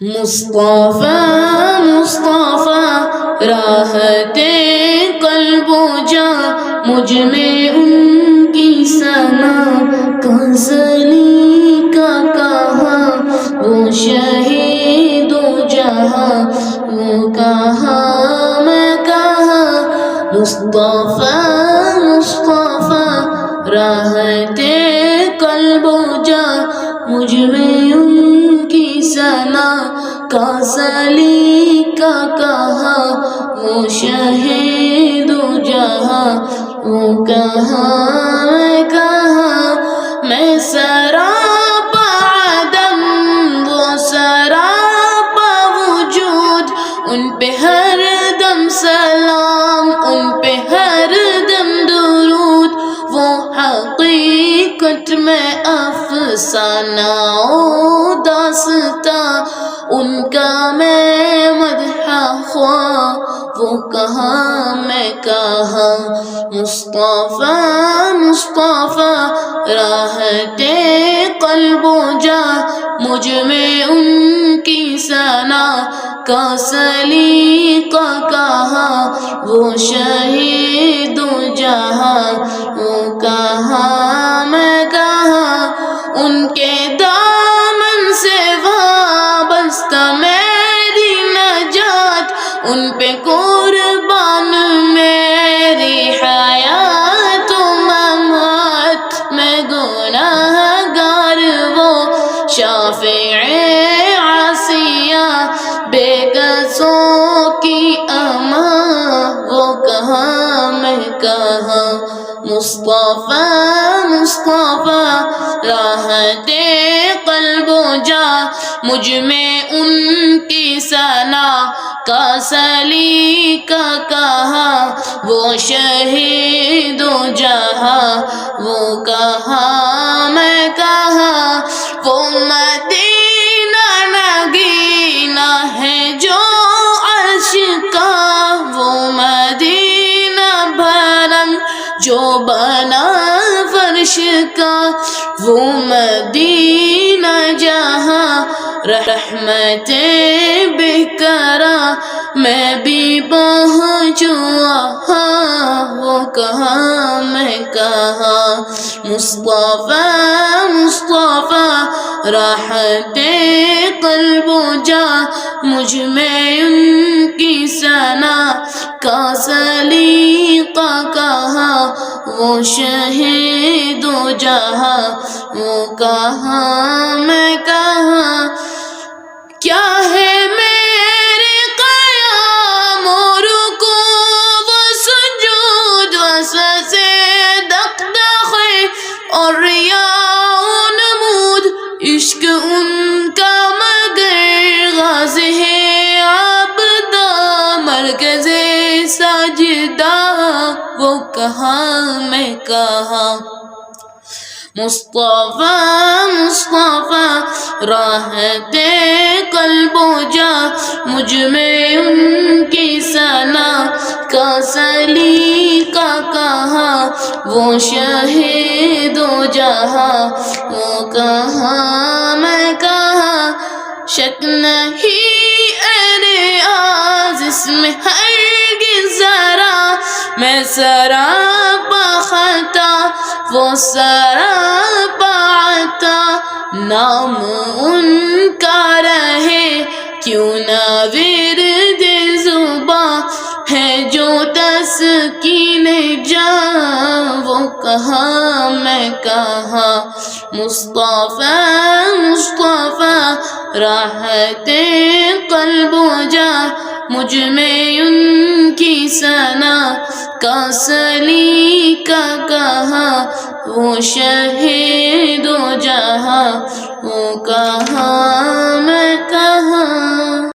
مصطفیٰ مصطفیٰ راحت قلب و جاں، مجھ میں ان کی ثنا کا سلیقہ کہاں، وہ شہید و جہاں وہ کہاں میں کہاں۔ مصطفیٰ مصطفیٰ راحت قلب و جاں، مجھ میں ان کی ثنا کا سلیقہ کہاں، وہ شہید و جہاں وہ کہاں میں کہاں۔ میں سراپا عدم وہ سراپا وجود، ان پہ ہر دم سلام ان پہ ہر دم درود، وہ حقیقت میں افسانہ و داستاں، ان کا میں مدح خواں، وہ کہاں میں کہاں۔ مصطفیٰ مصطفیٰ راحت قلب و جاں، مجھ میں ان کی ثنا کا سلیقہ کہاں، وہ شہید و جہاں وہ کہاں میں کہاں۔ ان کے دامن سے وابستہ میری نجات، ان پہ قربان میری حیات و ممات، میں گناہ گار وہ شافع عاصیہ، بے کسوں کی اماں، وہ کہاں میں کہاں۔ مصطفیٰ مصطفیٰ راحت قلب و جاں، مجھ میں ان کی ثنا کا سلیقہ کہاں، وہ شہید و جہاں وہ کہاں میں کہاں۔ وہ مدینہ نگینہ ہے جو عرش کا، وہ مدینہ بھرم جو بنا فرش کا، وہ مدینہ جہاں رحمت بکرا میں بھی پہنچوں وہاں، وہ کہاں میں کہاں۔ مصطفیٰ مصطفیٰ راحت قلب و جاں، مجھ میں ان کی ثنا کا سلیقہ کہاں، وہ شہید و جہاں وہ کہاں میں کہاں۔ کیا ہے میرے قیام و رکوع و سجود، وسوسے دغدغے اور ریاء و نمود، عشق ان کا مگر غازہ ہے عابدہ، مرکز ساجدہ وہ کہاں میں کہاں۔ مصطفیٰ مصطفیٰ راحت قلب و جاں، مجھ میں ان کی ثنا کا سلیقہ کہاں، وہ شہید و جہاں وہ کہاں میں کہاں۔ شک نہیں اے ریاض اس میں ہرگز ذرا، میں سراپا خطا وہ سراپا عطا، نام ان کا رہے کیوں نہ ورد زباں، ہے جو تسکین جاں، وہ کہاں میں کہاں۔ مصطفیٰ مصطفیٰ راحت قلب و جاں، مجھ میں ان کی ثنا کا سلیقہ کہاں، وہ شہید و جہاں وہ کہاں میں کہاں۔